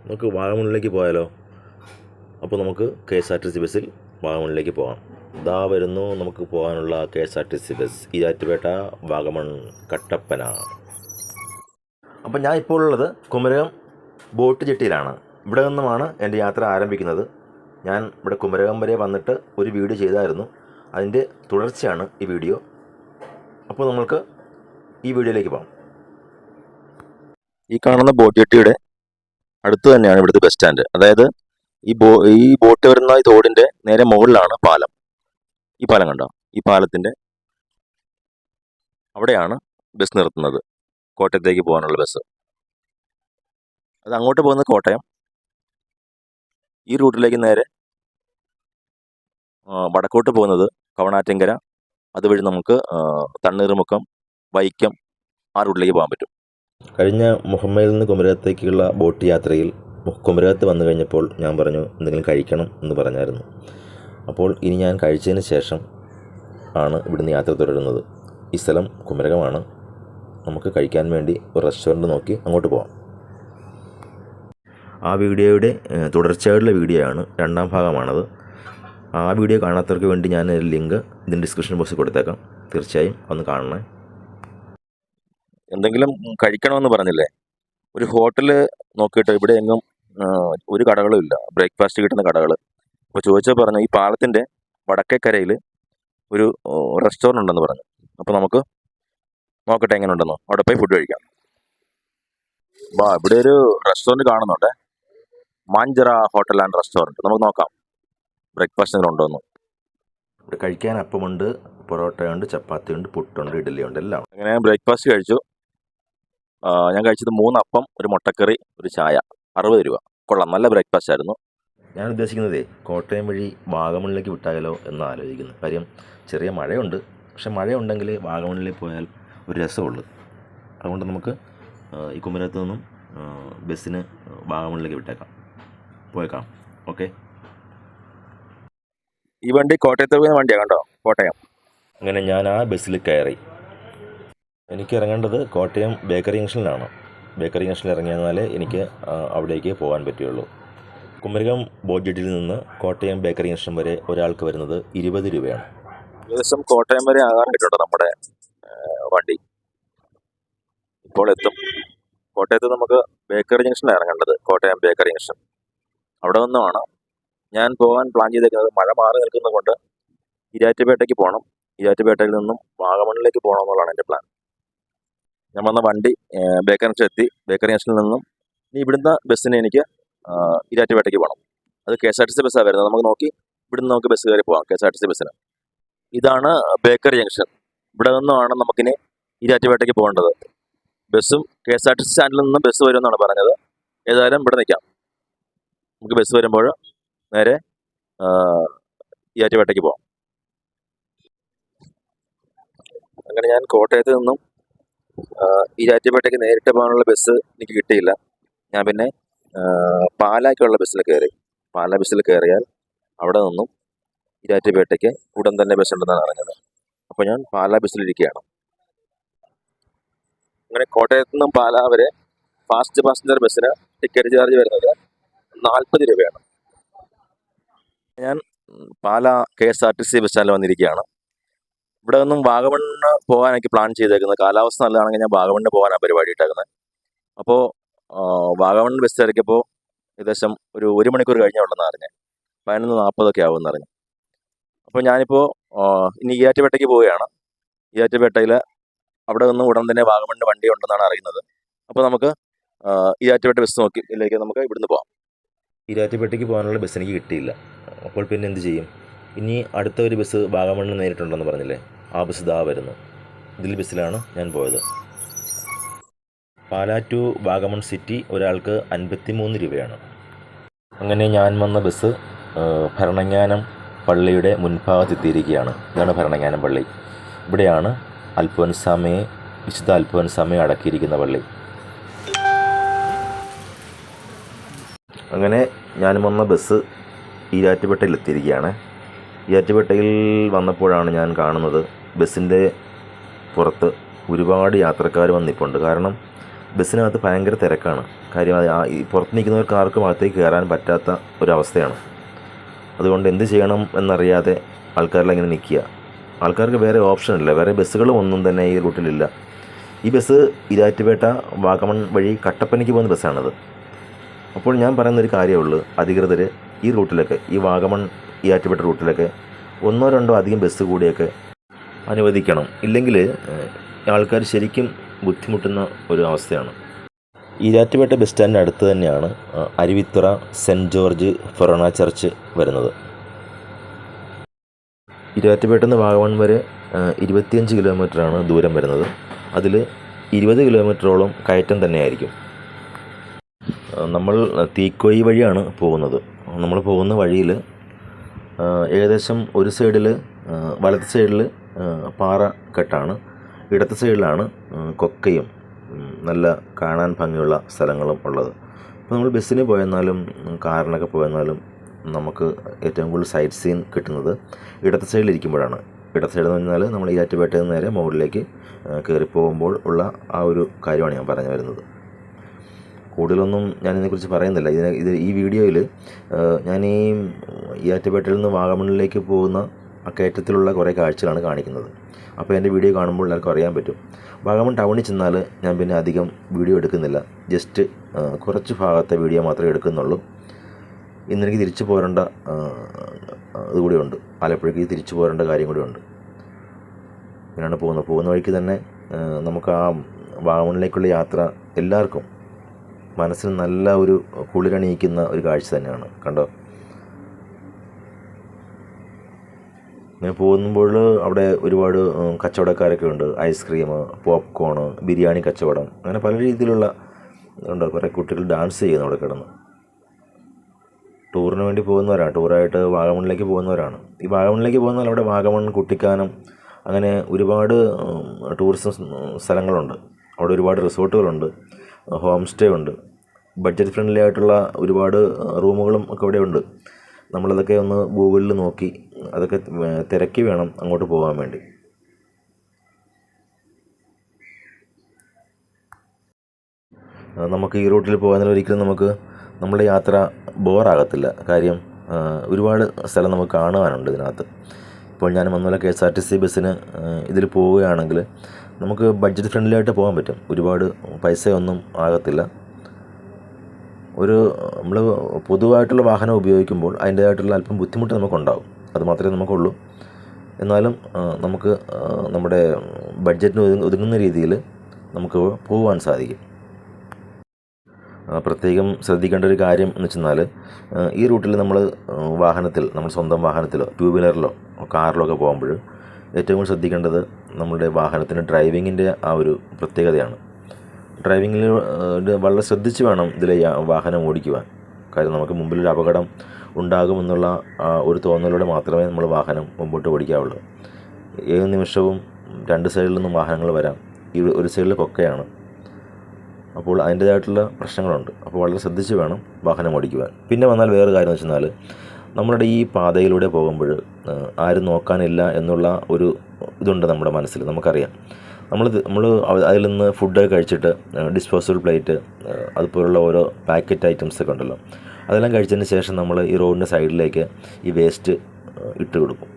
നമുക്ക് വാഗമണ്ണിലേക്ക് പോയാലോ? അപ്പോൾ നമുക്ക് KSRTC ബസ്സിൽ വാഗമണ്ണിലേക്ക് പോകാം. ഇതാ വരുന്നു നമുക്ക് പോകാനുള്ള KSRTC ബസ്. ഈരാറ്റുപേട്ട, വാഗമൺ, കട്ടപ്പന. അപ്പം ഞാൻ ഇപ്പോൾ ഉള്ളത് കുമരകം ബോട്ട് ജെട്ടിയിലാണ്. ഇവിടെ നിന്നുമാണ് എൻ്റെ യാത്ര ആരംഭിക്കുന്നത്. ഞാൻ ഇവിടെ കുമരകം വരെ വന്നിട്ട് ഒരു വീഡിയോ ചെയ്തായിരുന്നു. അതിൻ്റെ തുടർച്ചയാണ് ഈ വീഡിയോ. അപ്പോൾ നമുക്ക് ഈ വീഡിയോയിലേക്ക് പോകാം. ഈ കാണുന്ന ബോട്ട് ജെട്ടിയുടെ അടുത്ത് തന്നെയാണ് ഇവിടുത്തെ ബസ് സ്റ്റാൻഡ്. അതായത് ഈ ബോട്ട് വരുന്ന ഈ തോടിൻ്റെ നേരെ മുകളിലാണ് പാലം. ഈ പാലം കണ്ടോ? ഈ പാലത്തിൻ്റെ അവിടെയാണ് ബസ് നിർത്തുന്നത്, കോട്ടയത്തേക്ക് പോകാനുള്ള ബസ്. അത് അങ്ങോട്ട് പോകുന്നത് കോട്ടയം, ഈ റൂട്ടിലേക്ക് നേരെ വടക്കോട്ട് പോകുന്നത് കവണാറ്റിങ്കര, അതുവഴി നമുക്ക് തണ്ണീർമുക്കം, വൈക്കം, ആ റൂട്ടിലേക്ക് പോകാൻ പറ്റും. കഴിഞ്ഞ മുഹമ്മയിൽ നിന്ന് കുമരകത്തേക്കുള്ള ബോട്ട് യാത്രയിൽ കുമരകത്ത് വന്നു കഴിഞ്ഞപ്പോൾ ഞാൻ പറഞ്ഞു എന്തെങ്കിലും കഴിക്കണം എന്ന് പറഞ്ഞായിരുന്നു. അപ്പോൾ ഇനി ഞാൻ കഴിച്ചതിന് ശേഷം ആണ് ഇവിടുന്ന് യാത്ര തുടരുന്നത്. ഈ സ്ഥലം കുമരകമാണ്. നമുക്ക് കഴിക്കാൻ വേണ്ടി ഒരു റെസ്റ്റോറൻറ്റ് നോക്കി അങ്ങോട്ട് പോകാം. ആ വീഡിയോയുടെ തുടർച്ചയായിട്ടുള്ള വീഡിയോ ആണ്, രണ്ടാം ഭാഗമാണത്. ആ വീഡിയോ കാണാത്തവർക്ക് വേണ്ടി ഞാൻ ലിങ്ക് ഇതിൻ്റെ ഡിസ്ക്രിപ്ഷൻ ബോക്സിൽ കൊടുത്തേക്കാം. തീർച്ചയായും ഒന്ന് കാണണേ. എന്തെങ്കിലും കഴിക്കണമെന്ന് പറഞ്ഞില്ലേ, ഒരു ഹോട്ടൽ നോക്കിയിട്ട് ഇവിടെ എങ്ങും ഒരു കടകളും ഇല്ല, ബ്രേക്ക്ഫാസ്റ്റ് കിട്ടുന്ന കടകൾ. അപ്പോൾ ചോദിച്ചാൽ പറഞ്ഞു ഈ പാലത്തിൻ്റെ വടക്കേക്കരയിൽ ഒരു റെസ്റ്റോറൻ്റ് ഉണ്ടെന്ന് പറഞ്ഞു. അപ്പോൾ നമുക്ക് നോക്കട്ടെ എങ്ങനെ ഉണ്ടെന്നോ, അവിടെ പോയി ഫുഡ് കഴിക്കാം. ഇവിടെ ഒരു റെസ്റ്റോറൻറ്റ് കാണുന്നുണ്ട്, മാഞ്ചറ ഹോട്ടൽ ആൻഡ് റെസ്റ്റോറൻറ്റ്. നമുക്ക് നോക്കാം ബ്രേക്ക്ഫാസ്റ്റ് ഉണ്ടോയെന്ന്. ഇവിടെ കഴിക്കാൻ അപ്പമുണ്ട്, പൊറോട്ടയുണ്ട്, ചപ്പാത്തിയുണ്ട്, പുട്ടുണ്ട്, ഇഡ്ഡലിയുണ്ട്, എല്ലാം. അങ്ങനെ ബ്രേക്ക്ഫാസ്റ്റ് കഴിച്ചു. ഞാൻ കഴിച്ചത് 3 അപ്പം, ഒരു മുട്ടക്കറി, ഒരു ചായ, 60 രൂപ. കൊള്ളാം, നല്ല ബ്രേക്ക്ഫാസ്റ്റ് ആയിരുന്നു. ഞാൻ ഉദ്ദേശിക്കുന്നതേ കോട്ടയം വഴി വാഗമണ്ണിലേക്ക് വിട്ടായാലോ എന്ന് ആലോചിക്കുന്നു. കാര്യം ചെറിയ മഴയുണ്ട്, പക്ഷെ മഴയുണ്ടെങ്കിൽ വാഗമണ്ണിലേക്ക് പോയാൽ ഒരു രസമുള്ളൂ. അതുകൊണ്ട് നമുക്ക് ഈ കുമരകത്ത് നിന്നും ബസ്സിന് വാഗമണ്ണിലേക്ക് വിട്ടേക്കാം, പോയേക്കാം. ഓക്കെ. ഈ വണ്ടി കോട്ടയത്ത് പോകുന്ന വണ്ടിയാണ് കണ്ടോ, കോട്ടയം. അങ്ങനെ ഞാൻ ആ ബസ്സിൽ കയറി. എനിക്ക് ഇറങ്ങേണ്ടത് കോട്ടയം ബേക്കറി ജംഗ്ഷനിലാണ്. ബേക്കറി ജംഗ്ഷനിൽ ഇറങ്ങിയാലേ എനിക്ക് അവിടേക്ക് പോകാൻ പറ്റുകയുള്ളൂ. കുമരകം ബോട്ട് ജെട്ടിയിൽ നിന്ന് കോട്ടയം ബേക്കറി ജംഗ്ഷൻ വരെ ഒരാൾക്ക് വരുന്നത് 20 രൂപയാണ്. ഏകദേശം കോട്ടയം വരെ ആകാറായിട്ടുണ്ട് നമ്മുടെ വണ്ടി. ഇപ്പോൾ എത്തും. കോട്ടയത്ത് നമുക്ക് ബേക്കറി ജംഗ്ഷനിലാണ് ഇറങ്ങേണ്ടത്, കോട്ടയം ബേക്കറി ജംഗ്ഷൻ. അവിടെ നിന്നുമാണ് ഞാൻ പോകാൻ പ്ലാൻ ചെയ്തേക്കുന്നത്. മഴ മാറി നിൽക്കുന്നത് കൊണ്ട് ഈരാറ്റുപേട്ടയ്ക്ക് പോകണം. ഈരാറ്റുപേട്ടയിൽ നിന്നും വാഗമണ്ണിലേക്ക് പോകണം എന്നുള്ളതാണ് എൻ്റെ പ്ലാൻ. ഞാൻ വന്ന വണ്ടി ബേക്കറി ജംഗ്ഷൻ എത്തി. ബേക്കറി ജംഗ്ഷനിൽ നിന്നും ഇനി ഇവിടുന്ന് ബസ്സിന് എനിക്ക് ഈരാറ്റുപേട്ടയ്ക്ക് പോകണം. അത് KSRTC ബസ്സാണ് വരുന്നത്. നമുക്ക് നോക്കി ഇവിടുന്ന് നമുക്ക് ബസ് കയറി പോകാം KSRTC ബസ്സിന്. ഇതാണ് ബേക്കറി ജംഗ്ഷൻ. ഇവിടെ നിന്നുമാണ് നമുക്കിനി ഈരാറ്റുപേട്ടയ്ക്ക് പോകേണ്ടത്. ബസ്സും KSRTC സ്റ്റാൻഡിൽ നിന്നും ബസ് വരുമെന്നാണ് പറഞ്ഞത്. ഏതായാലും ഇവിടെ നിൽക്കാം. നമുക്ക് ബസ് വരുമ്പോൾ നേരെ ഈരാറ്റുപേട്ടയ്ക്ക് പോകാം. അങ്ങനെ ഞാൻ കോട്ടയത്ത് നിന്നും ഈരാറ്റുപേട്ടയ്ക്ക് നേരിട്ട് പോകാനുള്ള ബസ് എനിക്ക് കിട്ടിയില്ല. ഞാൻ പിന്നെ പാലായ്ക്കുള്ള ബസ്സിൽ കയറി. പാലാ ബസ്സിൽ കയറിയാൽ അവിടെ നിന്നും ഈരാറ്റുപേട്ടയ്ക്ക് ഉടൻ തന്നെ ബസ് ഉണ്ടെന്നാണ് അറിഞ്ഞത്. അപ്പോൾ ഞാൻ പാലാ ബസ്സിലിരിക്കുകയാണ്. അങ്ങനെ കോട്ടയത്ത് നിന്നും പാലാ വരെ ഫാസ്റ്റ് പാസഞ്ചർ ബസ്സിന് ടിക്കറ്റ് ചാർജ് വരുന്നത് 40 രൂപയാണ്. ഞാൻ പാലാ KSRTC ബസ് സ്റ്റാൻഡിൽ വന്നിരിക്കുകയാണ്. ഇവിടെ നിന്നും വാഗമണ്ണ് പോകാൻ എനിക്ക് പ്ലാൻ ചെയ്തേക്കുന്നത്. കാലാവസ്ഥ നല്ലതാണെങ്കിൽ ഞാൻ വാഗമണ്ണ് പോകാനാണ് പരിപാടി ഇട്ടേക്കുന്നത്. അപ്പോൾ വാഗമണ്ണ് ബസ് ഇറക്കിയപ്പോൾ ഏകദേശം ഒരു 1 മണിക്കൂർ കഴിഞ്ഞേ ഉള്ളെന്ന് അറിഞ്ഞത്. 11:40 ആവുമെന്ന് അറിഞ്ഞു. അപ്പോൾ ഞാനിപ്പോൾ ഇനി ഈരാറ്റുപേട്ടയ്ക്ക് പോവുകയാണ്. ഈരാറ്റുപേട്ടയിൽ അവിടെ നിന്നും ഉടൻ തന്നെ വാഗമണ്ണ് വണ്ടി ഉണ്ടെന്നാണ് അറിയുന്നത്. അപ്പോൾ നമുക്ക് ഈരാറ്റുപേട്ട ബസ് നോക്കി ഇതിലേക്ക് നമുക്ക് ഇവിടുന്ന് പോകാം. ഈരാറ്റുപേട്ടയ്ക്ക് പോകാനുള്ള ബസ് എനിക്ക് കിട്ടിയില്ല. അപ്പോൾ പിന്നെ എന്ത് ചെയ്യും? ഇനി അടുത്ത ഒരു ബസ് വാഗമണ്ണ് നേരിട്ടുണ്ടെന്ന് പറഞ്ഞില്ലേ, ആ ബസ് ഇതാ വരുന്നു. ബസ്സിലാണ് ഞാൻ പോയത്. പാലാ ടു വാഗമൺ സിറ്റി ഒരാൾക്ക് 53 രൂപയാണ്. അങ്ങനെ ഞാൻ വന്ന ബസ് ഭരണങ്ങാനം പള്ളിയുടെ മുൻഭാഗത്തെത്തിയിരിക്കുകയാണ്. ഇതാണ് ഭരണങ്ങാനം പള്ളി. ഇവിടെയാണ് വിശുദ്ധ അൽഫോൻസാമയെ അടക്കിയിരിക്കുന്ന പള്ളി. അങ്ങനെ ഞാൻ വന്ന ബസ് ഈരാറ്റുപേട്ടയിൽ എത്തിയിരിക്കുകയാണ്. ഈരാറ്റുപേട്ടയിൽ വന്നപ്പോഴാണ് ഞാൻ കാണുന്നത് ബസ്സിൻ്റെ പുറത്ത് ഒരുപാട് യാത്രക്കാർ വന്നിപ്പുണ്ട്. കാരണം ബസ്സിനകത്ത് ഭയങ്കര തിരക്കാണ്. കാര്യം ഈ പുറത്ത് നിൽക്കുന്നവർക്ക് ആർക്കും അകത്തേക്ക് കയറാൻ പറ്റാത്ത ഒരവസ്ഥയാണ്. അതുകൊണ്ട് എന്ത് ചെയ്യണം എന്നറിയാതെ ആൾക്കാരെല്ലാം ഇങ്ങനെ നിൽക്കുക. ആൾക്കാർക്ക് വേറെ ഓപ്ഷനില്ല, വേറെ ബസ്സുകളും ഒന്നും തന്നെ ഈ റൂട്ടിലില്ല. ഈ ബസ് ഇരാറ്റുപേട്ട വാഗമൺ വഴി കട്ടപ്പനയ്ക്ക് പോകുന്ന ബസ്സാണത്. അപ്പോൾ ഞാൻ പറയുന്നൊരു കാര്യമുള്ളൂ, അധികൃതർ ഈ റൂട്ടിലൊക്കെ, ഈ വാഗമൺ ഇരാറ്റുപേട്ട റൂട്ടിലൊക്കെ 1-2 അധികം ബസ് കൂടിയൊക്കെ അനുവദിക്കണം. ഇല്ലെങ്കിൽ ആൾക്കാർ ശരിക്കും ബുദ്ധിമുട്ടുന്ന ഒരു അവസ്ഥയാണ്. ഈരാറ്റുപേട്ട ബസ് സ്റ്റാൻഡിന് അടുത്ത് തന്നെയാണ് Aruvithura saint George forane church വരുന്നത്. ഈരാറ്റുപേട്ടയിൽ നിന്ന് വാഗമൺ വരെ 25 കിലോമീറ്ററാണ് ദൂരം വരുന്നത്. അതിൽ 20 കിലോമീറ്ററോളം കയറ്റം തന്നെയായിരിക്കും. നമ്മൾ തീക്കോയി വഴിയാണ് പോകുന്നത്. നമ്മൾ പോകുന്ന വഴിയിൽ ഏകദേശം ഒരു സൈഡിൽ, വലത്തെ സൈഡിൽ പാറക്കെട്ടാണ്, ഇടത്തെ സൈഡിലാണ് കൊക്കയും നല്ല കാണാൻ ഭംഗിയുള്ള സ്ഥലങ്ങളും ഉള്ളത്. അപ്പോൾ നമ്മൾ ബസ്സിന് പോയെന്നാലും കാറിനൊക്കെ പോയെന്നാലും നമുക്ക് ഏറ്റവും കൂടുതൽ സൈറ്റ് സീൻ കിട്ടുന്നത് ഇടത്തെ സൈഡിലിരിക്കുമ്പോഴാണ്. ഇടത്തെ സൈഡ് എന്ന് പറഞ്ഞാൽ നമ്മൾ ഈരാറ്റുപേട്ടയിൽ നിന്ന് നേരെ മുകളിലേക്ക് കയറി പോകുമ്പോൾ ഉള്ള ആ ഒരു കാര്യമാണ് ഞാൻ പറഞ്ഞു വരുന്നത്. കൂടുതലൊന്നും ഞാനിതിനെക്കുറിച്ച് പറയുന്നില്ല. ഈ വീഡിയോയിൽ ഞാൻ ഈ ഈരാറ്റുപേട്ടയിൽ നിന്ന് വാഗമണിലേക്ക് പോകുന്ന ആ കയറ്റത്തിലുള്ള കുറേ കാഴ്ചകളാണ് കാണിക്കുന്നത്. അപ്പോൾ എൻ്റെ വീഡിയോ കാണുമ്പോൾ എല്ലാവർക്കും അറിയാൻ പറ്റും. വാഗമൺ ടൗണിൽ ചെന്നാൽ ഞാൻ പിന്നെ അധികം വീഡിയോ എടുക്കുന്നില്ല. ജസ്റ്റ് കുറച്ച് ഭാഗത്തെ വീഡിയോ മാത്രമേ എടുക്കുന്നുള്ളൂ. ഇന്നെനിക്ക് തിരിച്ചു പോരേണ്ട ഇതുകൂടി ഉണ്ട്, ആലപ്പുഴയ്ക്ക് തിരിച്ചു പോരേണ്ട കാര്യം കൂടി ഉണ്ട്. ഇങ്ങനെയാണ് പോകുന്ന വഴിക്ക് തന്നെ നമുക്ക് ആ വാഗമണിലേക്കുള്ള യാത്ര എല്ലാവർക്കും മനസ്സിന് നല്ല ഒരു കുളിരണിയിക്കുന്ന ഒരു കാഴ്ച തന്നെയാണ്. കണ്ടോ, ഇങ്ങനെ പോകുമ്പോൾ അവിടെ ഒരുപാട് കച്ചവടക്കാരൊക്കെ ഉണ്ട്. ഐസ്ക്രീം, പോപ്കോൺ, ബിരിയാണി കച്ചവടം, അങ്ങനെ പല രീതിയിലുള്ള ഉണ്ട്. കുറേ കുട്ടികൾ ഡാൻസ് ചെയ്യുന്നു അവിടെ കിടന്ന്. ടൂറിന് വേണ്ടി പോകുന്നവരാണ്, ടൂറായിട്ട് വാഗമണിലേക്ക് പോകുന്നവരാണ്. ഈ വാഗമണിലേക്ക് പോകുന്നാൽ അവിടെ വാഗമൺ, കുട്ടിക്കാനം, അങ്ങനെ ഒരുപാട് ടൂറിസം സ്ഥലങ്ങളുണ്ട്. അവിടെ ഒരുപാട് റിസോർട്ടുകളുണ്ട്, ഹോം സ്റ്റേ ഉണ്ട്, ബഡ്ജറ്റ് ഫ്രണ്ട്ലി ആയിട്ടുള്ള ഒരുപാട് റൂമുകളും ഒക്കെ ഇവിടെ ഉണ്ട്. നമ്മളതൊക്കെ ഒന്ന് ഗൂഗിളിൽ നോക്കി അതൊക്കെ തിരക്കി വേണം അങ്ങോട്ട് പോകാൻ വേണ്ടി. നമുക്ക് ഈ റൂട്ടിൽ പോകുന്നതിൽ ഒരിക്കലും നമ്മുടെ യാത്ര ബോറാകത്തില്ല. കാര്യം ഒരുപാട് സ്ഥലം നമുക്ക് കാണുവാനുണ്ട് ഇതിനകത്ത്. ഇപ്പോൾ ഞാൻ വന്നപോലെ KSRTC ബസ്സിന് ഇതിൽ പോവുകയാണെങ്കിൽ നമുക്ക് ബഡ്ജറ്റ് ഫ്രണ്ട്ലി ആയിട്ട് പോകാൻ പറ്റും. ഒരുപാട് പൈസയൊന്നും ആകത്തില്ല. നമ്മൾ പൊതുവായിട്ടുള്ള വാഹനം ഉപയോഗിക്കുമ്പോൾ അതിൻ്റേതായിട്ടുള്ള അല്പം ബുദ്ധിമുട്ട് നമുക്കുണ്ടാകും, അത് മാത്രമേ നമുക്കുള്ളൂ. എന്നാലും നമുക്ക് നമ്മുടെ ബഡ്ജറ്റിന് ഒതുങ്ങുന്ന രീതിയിൽ നമുക്ക് പോകാൻ സാധിക്കും. പ്രത്യേകം ശ്രദ്ധിക്കേണ്ട ഒരു കാര്യം എന്ന് വെച്ചെന്നാൽ, ഈ റൂട്ടിൽ നമ്മൾ സ്വന്തം വാഹനത്തിലോ 2 വീലറിലോ കാറിലോ ഒക്കെ പോകുമ്പോൾ ഏറ്റവും ശ്രദ്ധിക്കേണ്ടത് നമ്മുടെ വാഹനത്തിൻ്റെ ഡ്രൈവിങ്ങിൻ്റെ ആ ഒരു പ്രത്യേകതയാണ്. ഡ്രൈവിങ്ങിൽ വളരെ ശ്രദ്ധിച്ച് വേണം ഇതിലെ വാഹനം ഓടിക്കുവാൻ. കാര്യം നമുക്ക് മുമ്പിലൊരു അപകടം ഉണ്ടാകുമെന്നുള്ള ഒരു തോന്നലോടെ മാത്രമേ നമ്മൾ വാഹനം മുമ്പോട്ട് ഓടിക്കാവുള്ളൂ. ഏത് നിമിഷവും 2 സൈഡിൽ നിന്നും വാഹനങ്ങൾ വരാം. ഈ ഒരു സൈഡിൽ കൊക്കയാണ്, അപ്പോൾ അതിൻ്റേതായിട്ടുള്ള പ്രശ്നങ്ങളുണ്ട്. അപ്പോൾ വളരെ ശ്രദ്ധിച്ച് വേണം വാഹനം ഓടിക്കുവാൻ. പിന്നെ വന്നാൽ വേറെ കാര്യം എന്ന് വെച്ചാൽ, നമ്മളുടെ ഈ പാതയിലൂടെ പോകുമ്പോൾ ആരും നോക്കാനില്ല എന്നുള്ള ഒരു ഇതുണ്ട് നമ്മുടെ മനസ്സിൽ. നമുക്കറിയാം, നമ്മൾ അതിൽ നിന്ന് ഫുഡൊക്കെ കഴിച്ചിട്ട് ഡിസ്പോസബിൾ പ്ലേറ്റ്, അതുപോലുള്ള ഓരോ പാക്കറ്റ് ഐറ്റംസൊക്കെ ഉണ്ടല്ലോ, അതെല്ലാം കഴിച്ചതിന് ശേഷം നമ്മൾ ഈ റോഡിൻ്റെ സൈഡിലേക്ക് ഈ വേസ്റ്റ് ഇട്ട് കൊടുക്കും.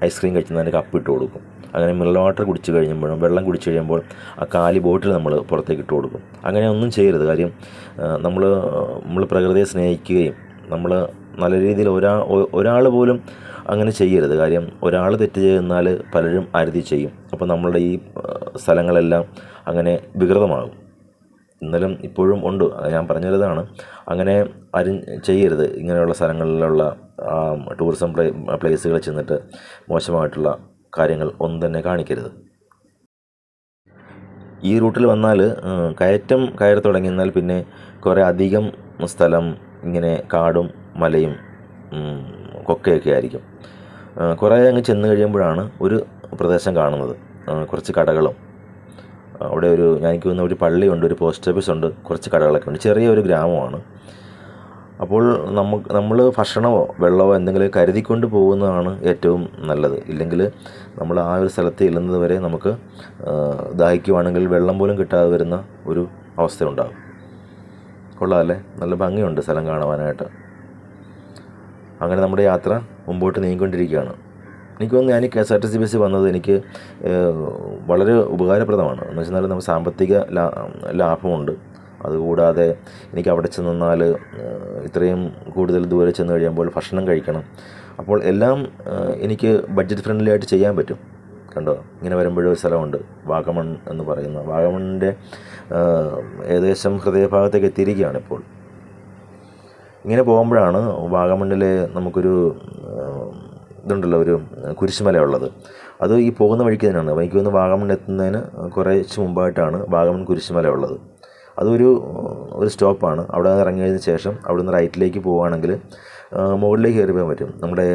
ഐസ്ക്രീം കഴിക്കുന്നതിൻ്റെ കപ്പ് ഇട്ട് കൊടുക്കും. അങ്ങനെ മിനറൽ വാട്ടർ കുടിച്ച് കഴിയുമ്പോഴും വെള്ളം കുടിച്ച് കഴിയുമ്പോൾ ആ കാലി ബോട്ടിൽ നമ്മൾ പുറത്തേക്ക് ഇട്ട് കൊടുക്കും. അങ്ങനെ ഒന്നും ചെയ്യരുത്. കാര്യം നമ്മൾ പ്രകൃതിയെ സ്നേഹിക്കുകയും നമ്മൾ നല്ല രീതിയിൽ ഒരാൾ പോലും അങ്ങനെ ചെയ്യരുത്. കാര്യം ഒരാൾ തെറ്റ് ചെയ്യുന്നാൽ പലരും അരുതി ചെയ്യും. അപ്പോൾ നമ്മളുടെ ഈ സ്ഥലങ്ങളെല്ലാം അങ്ങനെ വികൃതമാകും. ഇന്നലും ഇപ്പോഴും ഉണ്ട്, ഞാൻ പറഞ്ഞതാണ്. അങ്ങനെ ആരും ചെയ്യരുത്. ഇങ്ങനെയുള്ള സ്ഥലങ്ങളിലുള്ള ടൂറിസം പ്ലേസുകളിൽ ചെന്നിട്ട് മോശമായിട്ടുള്ള കാര്യങ്ങൾ ഒന്നും തന്നെ കാണിക്കരുത്. ഈ റൂട്ടിൽ വന്നാൽ കയറ്റം കയറി തുടങ്ങിയാൽ പിന്നെ കുറേ അധികം സ്ഥലം ഇങ്ങനെ കാടും മലയും കൊക്കയൊക്കെ ആയിരിക്കും. കുറേ അങ്ങ് ചെന്ന് കഴിയുമ്പോഴാണ് ഒരു പ്രദേശം കാണുന്നത്, കുറച്ച് കടകളും, അവിടെ എനിക്ക് തോന്നുന്ന ഒരു പള്ളിയുണ്ട്, ഒരു പോസ്റ്റ് ഓഫീസുണ്ട്, കുറച്ച് കടകളൊക്കെ ഉണ്ട്. ചെറിയൊരു ഗ്രാമമാണ്. അപ്പോൾ നമ്മൾ ഭക്ഷണമോ വെള്ളമോ എന്തെങ്കിലും കരുതിക്കൊണ്ട് പോകുന്നതാണ് ഏറ്റവും നല്ലത്. ഇല്ലെങ്കിൽ നമ്മൾ ആ ഒരു സ്ഥലത്ത് ചെല്ലുന്നത് വരെ നമുക്ക് ദാഹിക്കുവാണെങ്കിൽ വെള്ളം പോലും കിട്ടാതെ വരുന്ന ഒരു അവസ്ഥയുണ്ടാകും. കൊള്ളാമല്ലേ? നല്ല ഭംഗിയുണ്ട് സ്ഥലം കാണുവാനായിട്ട്. അങ്ങനെ നമ്മുടെ യാത്ര മുമ്പോട്ട് നീങ്ങിക്കൊണ്ടിരിക്കുകയാണ്. എനിക്ക് തോന്നുന്നു ഞാൻ ഈ KSRTC ബസ്സിൽ വന്നത് എനിക്ക് വളരെ ഉപകാരപ്രദമാണ്. എന്ന് വെച്ചാൽ നമുക്ക് സാമ്പത്തിക ലാഭമുണ്ട്. അതുകൂടാതെ എനിക്ക് അവിടെ ചെന്നാൽ ഇത്രയും കൂടുതൽ ദൂരെ ചെന്ന് കഴിയുമ്പോൾ ഭക്ഷണം കഴിക്കണം. അപ്പോൾ എല്ലാം എനിക്ക് ബഡ്ജറ്റ് ഫ്രണ്ട്ലി ആയിട്ട് ചെയ്യാൻ പറ്റും. കണ്ടോ, ഇങ്ങനെ വരുമ്പോഴൊരു സ്ഥലമുണ്ട് വാഗമൺ എന്ന് പറയുന്ന. വാഗമണിൻ്റെ ഏകദേശം ഹൃദയഭാഗത്തേക്ക് എത്തിയിരിക്കുകയാണ് ഇപ്പോൾ. ഇങ്ങനെ പോകുമ്പോഴാണ് വാഗമണ്ണിൽ നമുക്കൊരു ഇതുണ്ടല്ലോ, ഒരു കുരിശുമല ഉള്ളത്. അത് ഈ പോകുന്ന വഴിക്ക് തന്നെയാണ്. എനിക്ക് തോന്നുന്നു വാഗമൺ എത്തുന്നതിന് കുറച്ച് മുമ്പായിട്ടാണ് വാഗമൺ കുരിശുമല ഉള്ളത്. അതൊരു സ്റ്റോപ്പാണ്. അവിടെ ഇറങ്ങിയതിന് ശേഷം അവിടുന്ന് റൈറ്റിലേക്ക് പോവുകയാണെങ്കിൽ മുകളിലേക്ക് കയറി പോകാൻ പറ്റും. നമ്മുടെ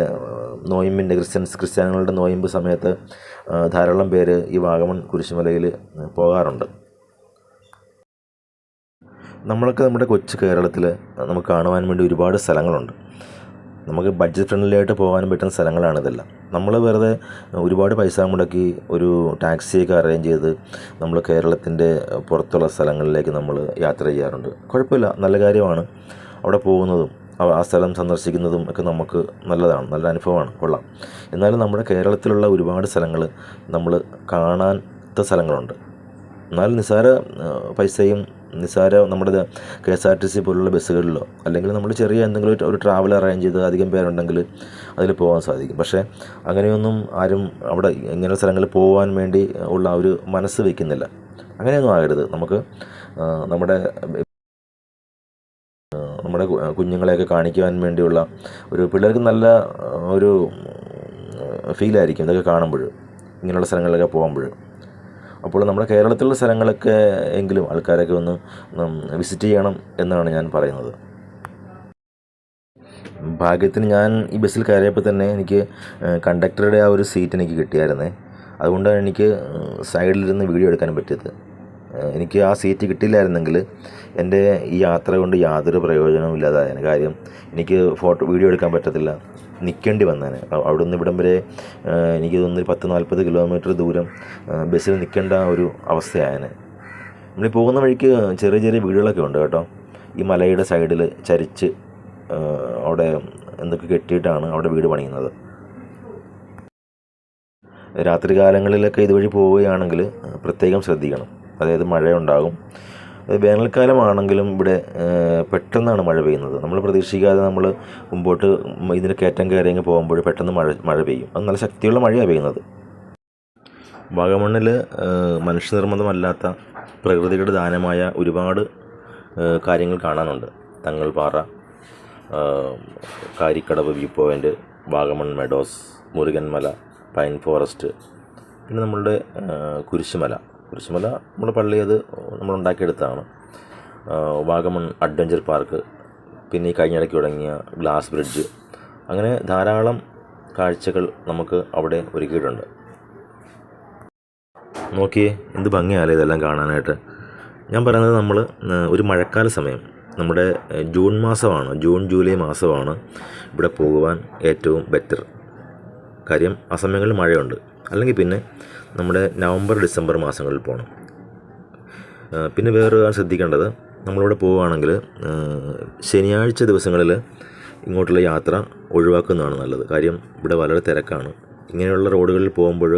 നോയമ്പിൻ്റെ ക്രിസ്ത്യാനികളുടെ നോയമ്പ് സമയത്ത് ധാരാളം പേര് ഈ വാഗമൺ കുരിശുമലയിൽ പോകാറുണ്ട്. നമ്മൾക്ക് നമ്മുടെ കൊച്ചു കേരളത്തിൽ നമുക്ക് കാണുവാൻ വേണ്ടി ഒരുപാട് സ്ഥലങ്ങളുണ്ട്. നമുക്ക് ബഡ്ജറ്റ് ഫ്രണ്ട്ലി ആയിട്ട് പോകാൻ പറ്റുന്ന സ്ഥലങ്ങളാണിതെല്ലാം. നമ്മൾ വെറുതെ ഒരുപാട് പൈസ മുടക്കി ഒരു ടാക്സിയൊക്കെ അറേഞ്ച് ചെയ്ത് നമ്മൾ കേരളത്തിൻ്റെ പുറത്തുള്ള സ്ഥലങ്ങളിലേക്ക് നമ്മൾ യാത്ര ചെയ്യാറുണ്ട്. കുഴപ്പമില്ല, നല്ല കാര്യമാണ്. അവിടെ പോകുന്നതും ആ സ്ഥലം സന്ദർശിക്കുന്നതും ഒക്കെ നമുക്ക് നല്ലതാണ്, നല്ല അനുഭവമാണ്, കൊള്ളാം. എന്നാലും നമ്മുടെ കേരളത്തിലുള്ള ഒരുപാട് സ്ഥലങ്ങൾ നമ്മൾ കാണാത്ത സ്ഥലങ്ങളുണ്ട്. എന്നാൽ നിസ്സാര പൈസയും നമ്മുടെ KSRTC പോലുള്ള ബസ്സുകളിലോ അല്ലെങ്കിൽ നമ്മൾ ചെറിയ എന്തെങ്കിലും ഒരു ട്രാവൽ അറേഞ്ച് ചെയ്ത് അധികം പേരുണ്ടെങ്കിൽ അതിൽ പോകാൻ സാധിക്കും. പക്ഷേ അങ്ങനെയൊന്നും ആരും അവിടെ ഇങ്ങനെ സ്ഥലങ്ങളിൽ പോകാൻ വേണ്ടി ഉള്ള ഒരു മനസ്സ് വയ്ക്കുന്നില്ല. അങ്ങനെയൊന്നും ആകരുത്. നമുക്ക് നമ്മുടെ കുഞ്ഞുങ്ങളെയൊക്കെ കാണിക്കുവാൻ വേണ്ടിയുള്ള പിള്ളേർക്ക് നല്ല ഒരു ഫീലായിരിക്കും ഇതൊക്കെ കാണുമ്പോൾ, ഇങ്ങനെയുള്ള സ്ഥലങ്ങളിലൊക്കെ പോകുമ്പോൾ. അപ്പോൾ നമ്മുടെ കേരളത്തിലുള്ള സ്ഥലങ്ങളൊക്കെ എങ്കിലും ആൾക്കാരൊക്കെ ഒന്ന് വിസിറ്റ് ചെയ്യണം എന്നാണ് ഞാൻ പറയുന്നത്. ഭാഗ്യത്തിന് ഞാൻ ഈ ബസ്സിൽ കയറിയപ്പോൾ തന്നെ എനിക്ക് കണ്ടക്ടറുടെ ആ ഒരു സീറ്റ് എനിക്ക് കിട്ടിയായിരുന്നേ. അതുകൊണ്ടാണ് എനിക്ക് സൈഡിലിരുന്ന് വീഡിയോ എടുക്കാൻ പറ്റിയത്. എനിക്ക് ആ സീറ്റ് കിട്ടിയില്ലായിരുന്നെങ്കിൽ എൻ്റെ ഈ യാത്ര കൊണ്ട് യാതൊരു പ്രയോജനവും ഇല്ലാതായേനെ. കാര്യം എനിക്ക് വീഡിയോ എടുക്കാൻ പറ്റത്തില്ല, നിൽക്കേണ്ടി വന്നേനെ. അവിടെ നിന്ന് ഇവിടം വരെ എനിക്ക് തോന്നുന്നു 10-40 കിലോമീറ്റർ ദൂരം ബസ്സിൽ നിൽക്കേണ്ട ഒരു അവസ്ഥയായേനെ. നമ്മൾ പോകുന്ന വഴിക്ക് ചെറിയ ചെറിയ വീടുകളൊക്കെ ഉണ്ട് കേട്ടോ. ഈ മലയുടെ സൈഡിൽ ചരിച്ച് അവിടെ എന്തൊക്കെ കെട്ടിയിട്ടാണ് അവിടെ വീട് പണിയുന്നത്. രാത്രികാലങ്ങളിലൊക്കെ ഇതുവഴി പോവുകയാണെങ്കിൽ പ്രത്യേകം ശ്രദ്ധിക്കണം. അതായത് മഴയുണ്ടാകും. വേനൽക്കാലമാണെങ്കിലും ഇവിടെ പെട്ടെന്നാണ് മഴ പെയ്യുന്നത്. നമ്മൾ പ്രതീക്ഷിക്കാതെ നമ്മൾ മുമ്പോട്ട് ഇതിന് കയറ്റം കയറി അങ്ങ് പോകുമ്പോൾ പെട്ടെന്ന് മഴ പെയ്യും. അത് നല്ല ശക്തിയുള്ള മഴയാണ് പെയ്യുന്നത്. വാഗമണ്ണിൽ മനുഷ്യനിർമ്മിതമല്ലാത്ത പ്രകൃതിയുടെ ദാനമായ ഒരുപാട് കാര്യങ്ങൾ കാണാനുണ്ട്. Thangalpara, Karikkadavu view point, Vagamon meadows, Murukanmala, pine forest, പിന്നെ നമ്മളുടെ കുരിശുമല നമ്മുടെ പള്ളി അത് നമ്മൾ ഉണ്ടാക്കിയെടുത്തതാണ്. വാഗമൺ അഡ്വഞ്ചർ പാർക്ക്, പിന്നെ ഈ കഴിഞ്ഞിടയ്ക്ക് തുടങ്ങിയ ഗ്ലാസ് ബ്രിഡ്ജ്, അങ്ങനെ ധാരാളം കാഴ്ചകൾ നമുക്ക് അവിടെ ഒരുക്കിയിട്ടുണ്ട്. നോക്കിയേ, എന്ത് ഭംഗിയാലേ ഇതെല്ലാം കാണാനായിട്ട്. ഞാൻ പറയുന്നത് നമ്മൾ ഒരു മഴക്കാല സമയം, നമ്മുടെ ജൂൺ ജൂലൈ മാസമാണ് ഇവിടെ പോകുവാൻ ഏറ്റവും ബെറ്റർ. കാര്യം ആ സമയങ്ങളിൽ മഴയുണ്ട്. അല്ലെങ്കിൽ പിന്നെ നമ്മുടെ നവംബർ ഡിസംബർ മാസങ്ങളിൽ പോകണം. പിന്നെ വേറൊരു കാര്യം ശ്രദ്ധിക്കേണ്ടത്, നമ്മളിവിടെ പോവുകയാണെങ്കിൽ ശനിയാഴ്ച ദിവസങ്ങളിൽ ഇങ്ങോട്ടുള്ള യാത്ര ഒഴിവാക്കുന്നതാണ് നല്ലത്. കാര്യം ഇവിടെ വളരെ തിരക്കാണ്. ഇങ്ങനെയുള്ള റോഡുകളിൽ പോകുമ്പോൾ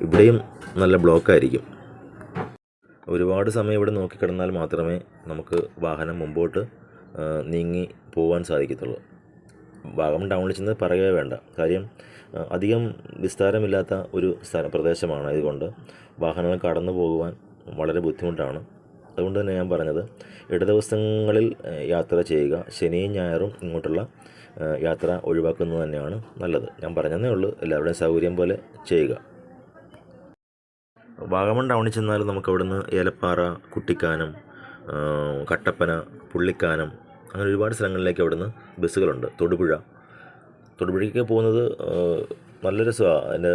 ഇവിടെയും നല്ല ബ്ലോക്കായിരിക്കും. ഒരുപാട് സമയം ഇവിടെ നോക്കിക്കിടന്നാൽ മാത്രമേ നമുക്ക് വാഹനം മുമ്പോട്ട് നീങ്ങി പോകാൻ സാധിക്കത്തുള്ളൂ. വാഗമൺ ടൗണിൽ ചെന്ന് പറയുകയേ വേണ്ട. കാര്യം അധികം വിസ്താരമില്ലാത്ത ഒരു പ്രദേശമാണ്. അതുകൊണ്ട് വാഹനങ്ങൾ കടന്നു പോകുവാൻ വളരെ ബുദ്ധിമുട്ടാണ്. അതുകൊണ്ട് തന്നെ ഞാൻ പറഞ്ഞത്, ഇടദിവസങ്ങളിൽ യാത്ര ചെയ്യുക. ശനിയും ഞായറും ഇങ്ങോട്ടുള്ള യാത്ര ഒഴിവാക്കുന്നത് തന്നെയാണ് നല്ലത്. ഞാൻ പറഞ്ഞതേ ഉള്ളൂ, എല്ലാവരുടെയും സൗകര്യം പോലെ ചെയ്യുക. വാഗമൺ ടൗണിൽ ചെന്നാൽ നമുക്ക് അവിടുന്ന് ഏലപ്പാറ, കുട്ടിക്കാനം, കട്ടപ്പന, പുള്ളിക്കാനം, അങ്ങനെ ഒരുപാട് സ്ഥലങ്ങളിലേക്ക് അവിടുന്ന് ബസ്സുകളുണ്ട്. തൊടുപുഴയ്ക്ക് പോകുന്നത് നല്ല രസമാണ്. അതിൻ്റെ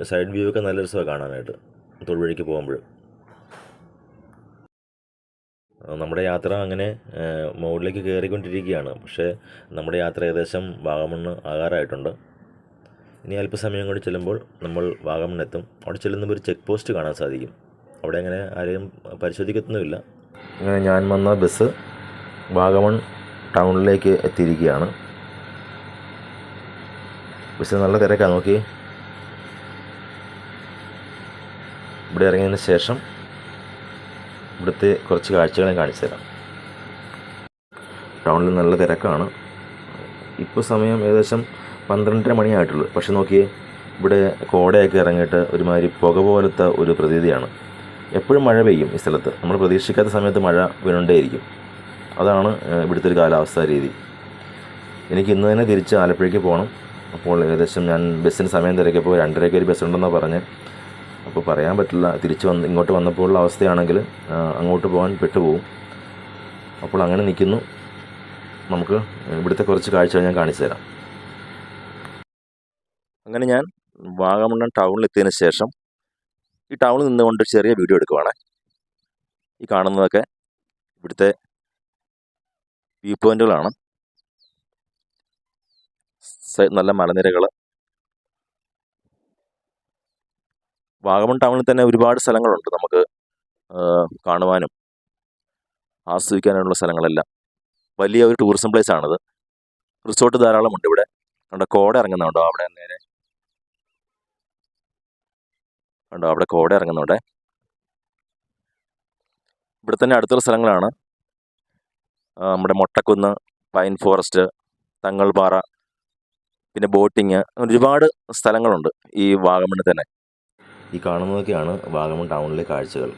സൈഡ് വ്യൂ ഒക്കെ നല്ല രസമാണ് കാണാനായിട്ട് തൊടുപുഴയ്ക്ക് പോകുമ്പോൾ. നമ്മുടെ യാത്ര അങ്ങനെ മുകളിലേക്ക് കയറിക്കൊണ്ടിരിക്കുകയാണ്. പക്ഷേ നമ്മുടെ യാത്ര ഏകദേശം വാഗമണ്ണ് ആകാറായിട്ടുണ്ട്. ഇനി അല്പസമയം കൂടി ചെല്ലുമ്പോൾ നമ്മൾ വാഗമണ്ണെത്തും. അവിടെ ചെല്ലുമ്പോൾ ഒരു ചെക്ക് പോസ്റ്റ് കാണാൻ സാധിക്കും. അവിടെ അങ്ങനെ ആരെയും പരിശോധിക്കത്തൊന്നുമില്ല. അങ്ങനെ ഞാൻ വന്ന ബസ് വാഗമൺ ടൗണിലേക്ക് എത്തിയിരിക്കുകയാണ്. ബസ് നല്ല തിരക്കാണ്, നോക്കി. ഇവിടെ ഇറങ്ങിയതിന് ശേഷം ഇവിടുത്തെ കുറച്ച് കാഴ്ചകളെ കാണിച്ചു തരാം. ടൗണിൽ നല്ല തിരക്കാണ്. ഇപ്പോൾ സമയം ഏകദേശം 12:30 മണിയായിട്ടുള്ളൂ. പക്ഷെ നോക്കിയേ, ഇവിടെ കോടയൊക്കെ ഇറങ്ങിയിട്ട് ഒരുമാതിരി പുക പോലത്തെ ഒരു പ്രതീതിയാണ്. എപ്പോഴും മഴ പെയ്യും ഈ സ്ഥലത്ത്. നമ്മൾ പ്രതീക്ഷിക്കാത്ത സമയത്ത് മഴ വീണുകൊണ്ടേയിരിക്കും. അതാണ് ഇവിടുത്തെ ഒരു കാലാവസ്ഥാ രീതി. എനിക്ക് ഇന്ന് തന്നെ തിരിച്ച് ആലപ്പുഴയ്ക്ക് പോകണം. അപ്പോൾ ഏകദേശം ഞാൻ ബസ്സിന് സമയം തിരക്കിയപ്പോൾ 2:30 ഒരു ബസ് ഉണ്ടെന്നാണ് പറഞ്ഞത്. അപ്പോൾ പറയാൻ പറ്റില്ല. ഇങ്ങോട്ട് വന്നപ്പോഴുള്ള അവസ്ഥയാണെങ്കിൽ അങ്ങോട്ട് പോകാൻ പെട്ടുപോകും. അപ്പോൾ അങ്ങനെ നിൽക്കുന്നു. നമുക്ക് ഇവിടുത്തെ കുറച്ച് കാഴ്ചകൾ ഞാൻ കാണിച്ചു തരാം. അങ്ങനെ ഞാൻ വാഗമൺ ടൗണിലെത്തിയതിന് ശേഷം ഈ ടൗണിൽ നിന്നുകൊണ്ട് ചെറിയ വീഡിയോ എടുക്കുവാണ്. ഈ കാണുന്നതൊക്കെ ഇവിടുത്തെ വ്യൂ പോയിന്റുകളാണ്. നല്ല മലനിരകൾ. വാഗമൺ ടൗണിൽ തന്നെ ഒരുപാട് സ്ഥലങ്ങളുണ്ട് നമുക്ക് കാണുവാനും ആസ്വദിക്കാനുള്ള സ്ഥലങ്ങളെല്ലാം. വലിയ ഒരു ടൂറിസം പ്ലേസ് ആണിത്. റിസോർട്ട് ധാരാളമുണ്ട് ഇവിടെ. കണ്ടോ, കോട ഇറങ്ങുന്നുണ്ടോ അവിടെ നേരെ കണ്ടോ, അവിടെ കോട ഇറങ്ങുന്നുണ്ട്. ഇവിടെ തന്നെ അടുത്തുള്ള സ്ഥലങ്ങളാണ് നമ്മുടെ മൊട്ടക്കുന്ന്, പൈൻ ഫോറസ്റ്റ്, തങ്ങൾപാറ, പിന്നെ ബോട്ടിങ്, ഒരുപാട് സ്ഥലങ്ങളുണ്ട് ഈ വാഗമണിൽ തന്നെ. ഈ കാണുന്നതൊക്കെയാണ് വാഗമൺ ടൗണിലെ കാഴ്ചകൾ.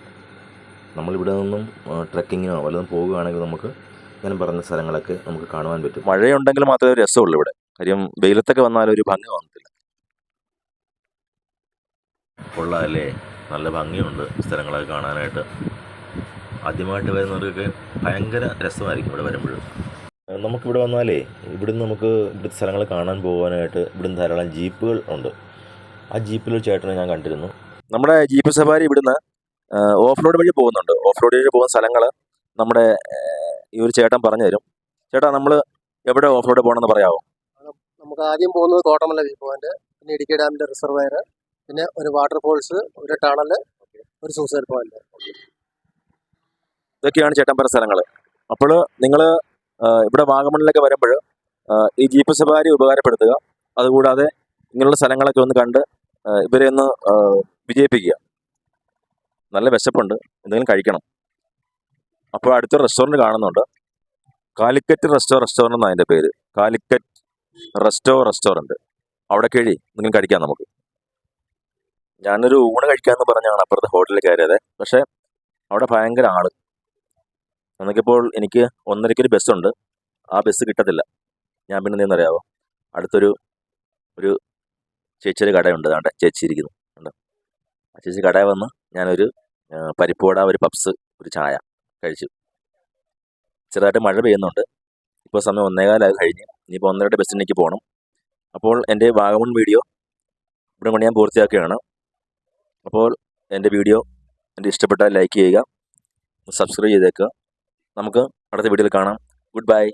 നമ്മളിവിടെ നിന്നും ട്രെക്കിങ്ങിനോ വല്ലതും പോവുകയാണെങ്കിൽ നമുക്ക് ഞാൻ പറഞ്ഞ സ്ഥലങ്ങളൊക്കെ നമുക്ക് കാണുവാൻ പറ്റും. മഴയുണ്ടെങ്കിൽ മാത്രമേ ഒരു രസമുള്ളൂ ഇവിടെ. കാര്യം വെയിലത്തൊക്കെ വന്നാൽ ഒരു ഭംഗി തോന്നത്തില്ല. കൊള്ളാമല്ലേ, നല്ല ഭംഗിയുണ്ട് സ്ഥലങ്ങളൊക്കെ കാണാനായിട്ട്. ആദ്യമായിട്ട് വരുന്നവർക്കൊക്കെ ഭയങ്കര രസമായിരിക്കും ഇവിടെ വരുമ്പോഴും. നമുക്കിവിടെ വന്നാലേ ഇവിടുന്ന് നമുക്ക് ഇവിടുത്തെ സ്ഥലങ്ങൾ കാണാൻ പോകാനായിട്ട് ഇവിടുന്ന് ധാരാളം ജീപ്പുകൾ ഉണ്ട്. ആ ജീപ്പിലൊരു ചേട്ടനെ ഞാൻ കണ്ടിരുന്നു. നമ്മുടെ ജീപ്പ് സഫാരി ഇവിടുന്ന് ഓഫ് റോഡ് വഴി പോകുന്നുണ്ട്. ഓഫ് റോഡ് വഴി പോകുന്ന സ്ഥലങ്ങൾ നമ്മുടെ ഈ ഒരു ചേട്ടൻ പറഞ്ഞു തരും. ചേട്ടാ, നമ്മൾ എവിടെ ഓഫ് റോഡ് പോകണമെന്ന് പറയാമോ? നമുക്ക് ആദ്യം പോകുന്നത് കോട്ടമല വ്യൂ പോയിന്റ്, പിന്നെ ഇടുക്കി ഡാമിന്റെ റിസർവയർ, പിന്നെ ഒരു വാട്ടർഫോൾസ്, ഒരു ടണല്, ഒരു സൂസൈഡ് പോയിന്റ്. ഇതൊക്കെയാണ് ചേട്ടൻ പറഞ്ഞ സ്ഥലങ്ങൾ. അപ്പോൾ നിങ്ങൾ ഇവിടെ വാഗമണിലൊക്കെ വരുമ്പോൾ ഈ ജീപ്പ് സഫാരി ഉപകാരപ്പെടുത്തുക. അതുകൂടാതെ ഇങ്ങനെയുള്ള സ്ഥലങ്ങളൊക്കെ ഒന്ന് കണ്ട് ഇവരെ ഒന്ന് വിജയിപ്പിക്കുക. നല്ല വിശപ്പുണ്ട്, എന്തെങ്കിലും കഴിക്കണം. അപ്പോൾ അടുത്തൊരു റെസ്റ്റോറൻറ്റ് കാണുന്നുണ്ട്. കാലിക്കറ്റ് റെസ്റ്റോറൻറ്റ് എന്നാണ് അതിൻ്റെ പേര്. കാലിക്കറ്റ് റെസ്റ്റോറൻറ്റ്. അവിടെ കഴി എന്തെങ്കിലും കഴിക്കാം നമുക്ക്. ഞാനൊരു ഊണ് കഴിക്കാമെന്ന് പറഞ്ഞാണ് അപ്പുറത്തെ ഹോട്ടലിൽ കയറിയത്. പക്ഷേ അവിടെ ഭയങ്കര ആള്. നമുക്കിപ്പോൾ എനിക്ക് 1:30 ബസ്സുണ്ട്. ആ ബസ് കിട്ടത്തില്ല. ഞാൻ പിന്നെ എന്തെന്നറിയാമോ, അടുത്തൊരു ചേച്ചിയുടെ കടയുണ്ട്. അതാണ്ട് ചേച്ചി ഇരിക്കുന്നു ഉണ്ട്. ആ ചേച്ചി കടയിൽ വന്ന് ഞാനൊരു പരിപ്പുവട, ഒരു പപ്സ്, ഒരു ചായ കഴിച്ചു. ചെറുതായിട്ട് മഴ പെയ്യുന്നുണ്ട്. ഇപ്പോൾ സമയം 1:15 കഴിഞ്ഞ്. ഇനിയിപ്പോൾ 1:30 ബസ്സിന് എനിക്ക് പോകണം. അപ്പോൾ എൻ്റെ വാഗമൺ വീഡിയോ ഇവിടെ കൊണ്ട് ഞാൻ പൂർത്തിയാക്കുകയാണ്. അപ്പോൾ എൻ്റെ വീഡിയോ ഇഷ്ടപ്പെട്ടാൽ ലൈക്ക് ചെയ്യുക, സബ്സ്ക്രൈബ് ചെയ്തേക്കുക. നമുക്ക് അടുത്ത വീഡിയോയിൽ കാണാം. Good bye.